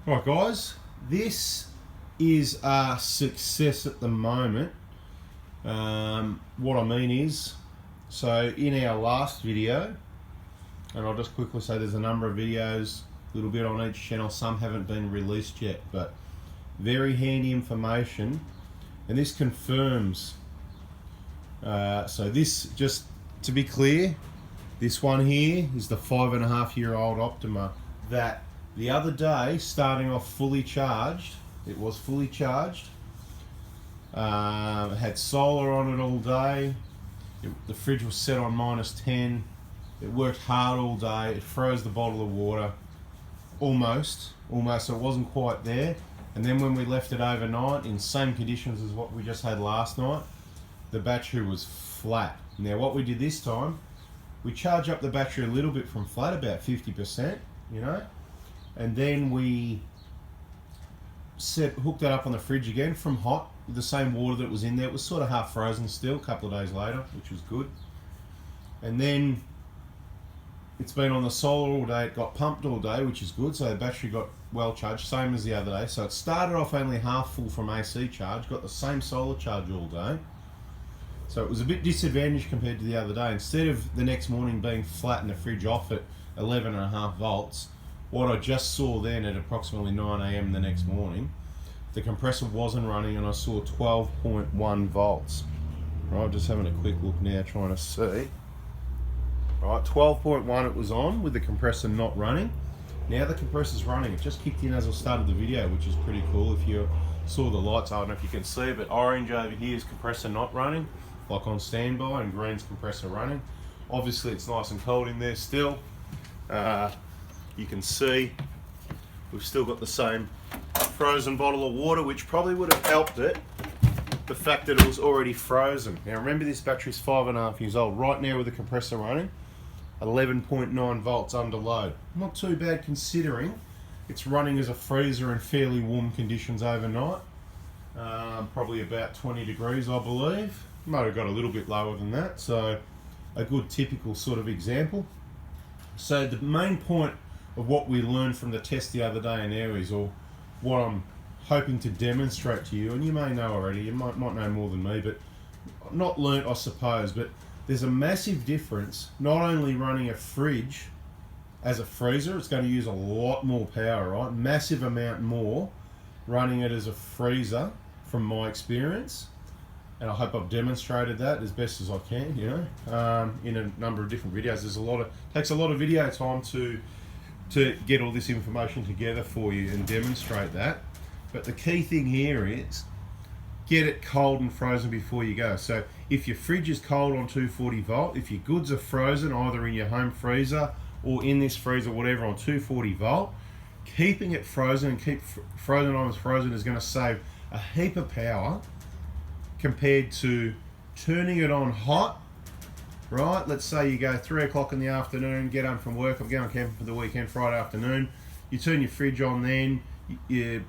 Right guys, this is a success at the moment. What I mean is, so in our last video, and I'll just quickly say there's a number of videos, a little bit on each channel, some haven't been released yet, but very handy information, and this confirms, so this, just to be clear, this one here is the 5.5-year-old Optima that the other day, starting off fully charged, it was fully charged, it had solar on it all day, the fridge was set on -10, it worked hard all day, it froze the bottle of water, almost, so it wasn't quite there. And then when we left it overnight in same conditions as what we just had last night, the battery was flat. Now what we did this time, we charge up the battery a little bit from flat, about 50%, you know, and then we hooked that up on the fridge again from hot with the same water that was in there. It was sort of half frozen still a couple of days later, which was good. And then it's been on the solar all day, it got pumped all day, which is good, so the battery got well charged, same as the other day. So it started off only half full from AC charge, got the same solar charge all day. So it was a bit disadvantaged compared to the other day. Instead of the next morning being flat and the fridge off at 11.5 volts, what I just saw then at approximately 9 AM the next morning, the compressor wasn't running and I saw 12.1 volts. Right, just having a quick look now, trying to see. Right, 12.1 it was on with the compressor not running. Now the compressor's running. It just kicked in as I started the video, which is pretty cool. If you saw the lights, I don't know if you can see, but orange over here is compressor not running, like on standby, and green's compressor running. Obviously it's nice and cold in there still. You can see we've still got the same frozen bottle of water, which probably would have helped it, the fact that it was already frozen. Now remember, this battery's 5.5 years old. Right now with the compressor running, 11.9 volts under load. Not too bad considering it's running as a freezer in fairly warm conditions overnight. Probably about 20 degrees I believe. Might have got a little bit lower than that, so a good typical sort of example. So the main point of what we learned from the test the other day in Aries, or what I'm hoping to demonstrate to you, and you may know already, you might know more than me, but not learnt I suppose, but there's a massive difference not only running a fridge as a freezer, it's going to use a lot more power, right? Massive amount more running it as a freezer from my experience, and I hope I've demonstrated that as best as I can, you know, in a number of different videos. Takes a lot of video time to get all this information together for you and demonstrate that. But the key thing here is get it cold and frozen before you go. So if your fridge is cold on 240 volt, if your goods are frozen either in your home freezer or in this freezer, whatever, on 240 volt, keeping it frozen and keep frozen items frozen is going to save a heap of power compared to turning it on hot. Right, let's say you go 3 o'clock in the afternoon, get home from work, I'm going camping for the weekend, Friday afternoon, you turn your fridge on then, you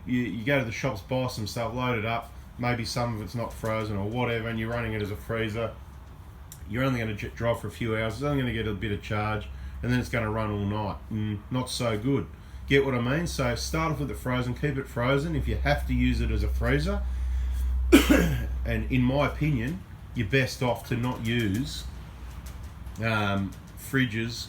go to the shops, buy some stuff, load it up, maybe some of it's not frozen or whatever, and you're running it as a freezer. You're only going to drive for a few hours, it's only going to get a bit of charge, and then it's going to run all night. Not so good. Get what I mean? So start off with it frozen, keep it frozen if you have to use it as a freezer. And in my opinion, you're best off to not use fridges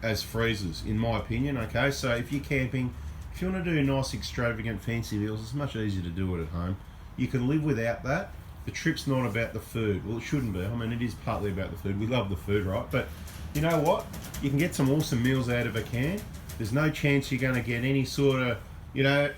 as freezers, in my opinion. Okay, so if you're camping, if you want to do nice extravagant fancy meals, it's much easier to do it at home. You can live without that. The trip's not about the food. Well, it shouldn't be. I mean, it is partly about the food. We love the food, right? But you know what? You can get some awesome meals out of a can. There's no chance you're going to get any sort of, you know,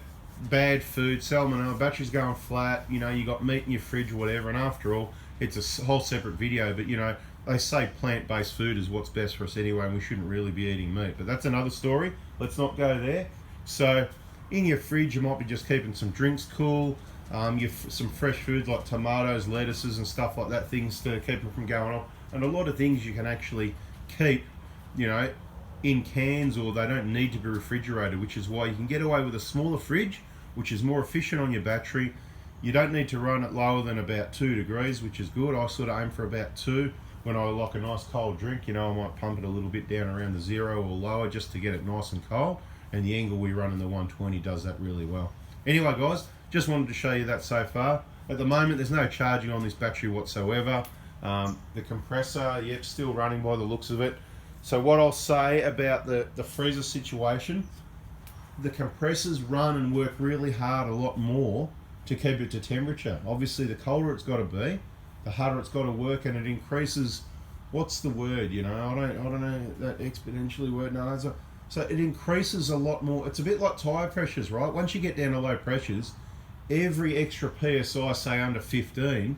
bad food, salmonella, battery's going flat, you know, you got meat in your fridge or whatever, and after all, it's a whole separate video, but you know, they say plant-based food is what's best for us anyway, and we shouldn't really be eating meat, but that's another story. Let's not go there. So in your fridge, you might be just keeping some drinks cool, some fresh foods like tomatoes, lettuces and stuff like that, things to keep them from going off, and a lot of things you can actually keep, you know, in cans, or they don't need to be refrigerated, which is why you can get away with a smaller fridge, which is more efficient on your battery. You don't need to run it lower than about 2 degrees, which is good. I sort of aim for about 2. When I like a nice cold drink, you know, I might pump it a little bit down around the 0 or lower just to get it nice and cold. and the angle we run in the 120 does that really well. Anyway guys, just wanted to show you that so far. At the moment there's no charging on this battery whatsoever. The compressor, yep, still running by the looks of it. So what I'll say about the freezer situation, the compressors run and work really hard a lot more to keep it to temperature. Obviously the colder it's got to be, the harder it's got to work, and it increases, what's the word, you know, I don't know that exponentially word, no, so it increases a lot more. It's a bit like tire pressures, right? Once you get down to low pressures, every extra PSI, say under 15,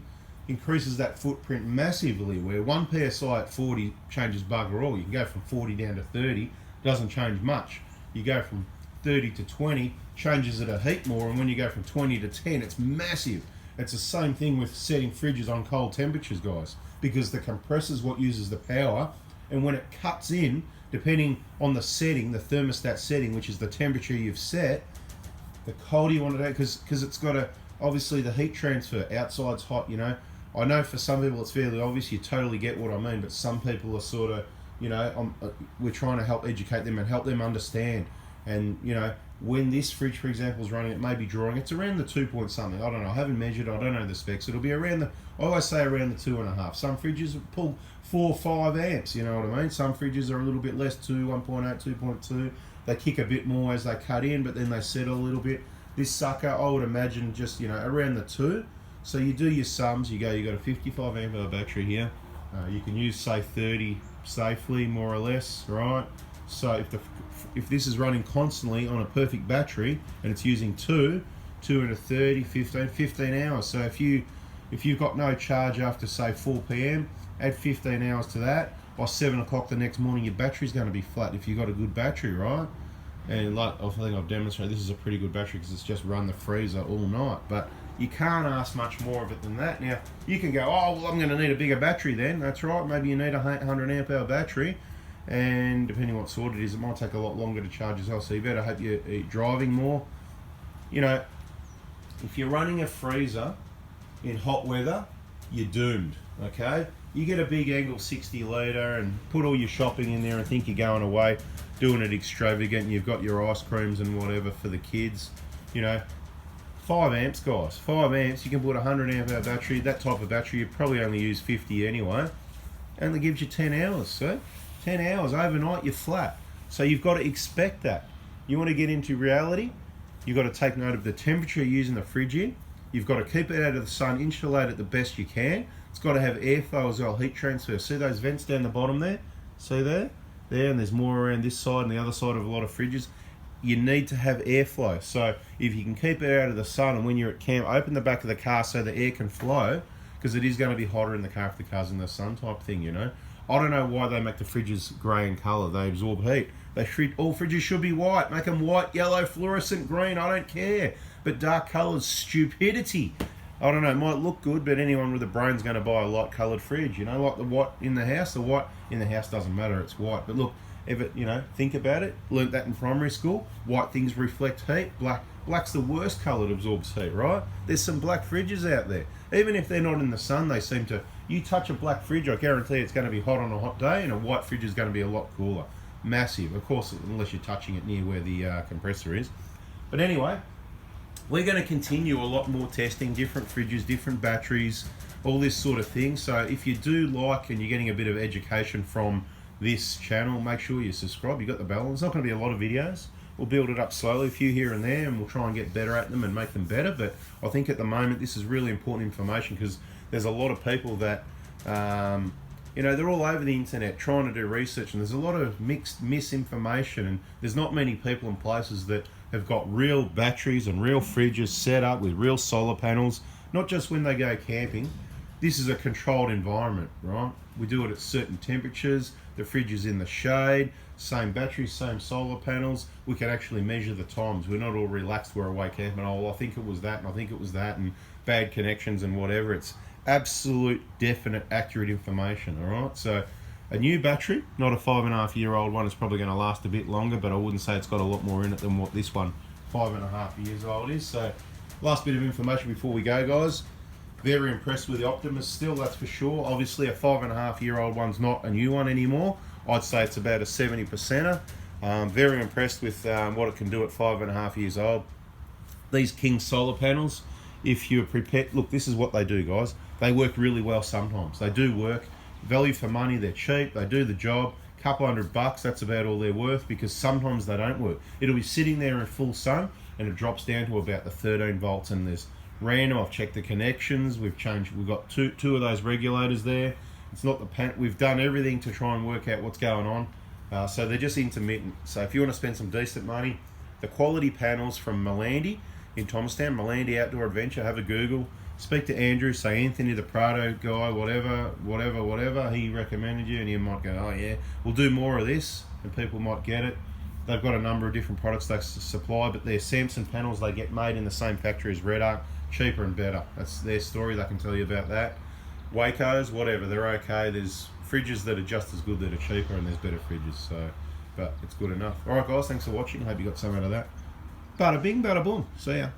increases that footprint massively, where 1 PSI at 40 changes bugger all. You can go from 40 down to 30, doesn't change much. You go from 30 to 20, changes it a heap more, and when you go from 20 to 10, it's massive. It's the same thing with setting fridges on cold temperatures, guys, because the compressor's what uses the power, and when it cuts in, depending on the setting, the thermostat setting, which is the temperature you've set, the colder you want it to, because it's got a, obviously the heat transfer, outside's hot, you know. I know for some people it's fairly obvious, you totally get what I mean, but some people are sort of, you know, we're trying to help educate them and help them understand. And, you know, when this fridge, for example, is running, it may be drawing, it's around the 2 point something, I don't know, I haven't measured, I don't know the specs, it'll be around the, I always say around the 2.5. Some fridges pull 4 or 5 amps, you know what I mean? Some fridges are a little bit less, 2, 1.8, 2.2, they kick a bit more as they cut in, but then they settle a little bit. This sucker, I would imagine just, you know, around the 2. So you do your sums, you go, you got a 55 amp hour battery here. You can use, say, 30 safely, more or less, right? So if this is running constantly on a perfect battery and it's using 2 into 30, 15 hours. So if you've got no charge after, say, 4 p.m, add 15 hours to that. By 7 o'clock the next morning, your battery's going to be flat if you've got a good battery, right? And like I think I've demonstrated, this is a pretty good battery because it's just run the freezer all night. But you can't ask much more of it than that. Now, you can go, oh, well, I'm going to need a bigger battery then. That's right, maybe you need a 100 amp hour battery. And depending what sort it is, it might take a lot longer to charge as well. So you better hope you're driving more. You know, if you're running a freezer in hot weather, you're doomed, okay? You get a big angle 60 litre and put all your shopping in there and think you're going away, doing it extravagant, you've got your ice creams and whatever for the kids, you know. 5 amps, guys, 5 amps, you can put a 100 amp hour battery, that type of battery, you probably only use 50 anyway, and it gives you 10 hours, see? 10 hours, overnight you're flat. So you've got to expect that. You want to get into reality, you've got to take note of the temperature you're using the fridge in, you've got to keep it out of the sun, insulate it the best you can, it's got to have airflow as well, heat transfer. See those vents down the bottom there? See there? There, and there's more around this side and the other side of a lot of fridges. You need to have airflow. So if you can keep it out of the sun, and when you're at camp, open the back of the car so the air can flow, because it is going to be hotter in the car if the car's in the sun type thing, you know. I don't know why they make the fridges grey in colour. They absorb heat. All fridges should be white. Make them white, yellow, fluorescent, green. I don't care. But dark colours, stupidity. I don't know, it might look good, but anyone with a brain's going to buy a light coloured fridge, you know, like the white in the house. The white in the house doesn't matter, it's white. But look, you know, think about it. Learnt that in primary school. White things reflect heat. Black's the worst colour that absorbs heat, right? There's some black fridges out there. Even if they're not in the sun, they seem to. You touch a black fridge, I guarantee it's going to be hot on a hot day, and a white fridge is going to be a lot cooler. Massive, of course, unless you're touching it near where the compressor is. But anyway, we're going to continue a lot more testing, different fridges, different batteries, all this sort of thing. So if you do like and you're getting a bit of education from this channel, make sure you subscribe. You've got the bell. There's not going to be a lot of videos. We'll build it up slowly, a few here and there, and we'll try and get better at them and make them better. But I think at the moment this is really important information, because there's a lot of people that, you know, they're all over the internet trying to do research, and there's a lot of misinformation, and there's not many people in places that have got real batteries and real fridges set up with real solar panels, not just when they go camping. This is a controlled environment, right? We do it at certain temperatures, the fridge is in the shade, same batteries, same solar panels. We can actually measure the times. We're not all relaxed, we're away camping, oh, I think it was that, and I think it was that, and bad connections and whatever. It's absolute, definite, accurate information, all right? So a new battery, not a 5.5-year-old one, is probably going to last a bit longer, but I wouldn't say it's got a lot more in it than what this one, 5.5 years old, is. So last bit of information before we go, guys. Very impressed with the Optimus still, that's for sure. Obviously a 5.5-year-old one's not a new one anymore. I'd say it's about a 70%er. Very impressed with what it can do at 5.5 years old. These King solar panels, if you're prepared, look, this is what they do, guys. They work really well sometimes. They do work. Value for money, they're cheap, they do the job. Couple $100, that's about all they're worth, because sometimes they don't work. It'll be sitting there in full sun and it drops down to about the 13 volts, and there's random. I've checked the connections, we've got two of those regulators there. It's not the pan. We've done everything to try and work out what's going on. So they're just intermittent. So if you want to spend some decent money, the quality panels from Melandi in Thomastown, Melandi Outdoor Adventure, have a Google. Speak to Andrew, say Anthony the Prado guy, whatever, he recommended you, and he might go, oh yeah, we'll do more of this, and people might get it. They've got a number of different products they supply, but they're Samson panels. They get made in the same factory as Red Arc, cheaper and better. That's their story, they can tell you about that. Wacos, whatever, they're okay. There's fridges that are just as good that are cheaper, and there's better fridges, so, but it's good enough. Alright guys, thanks for watching. Hope you got some out of that. Bada bing, bada boom. See ya.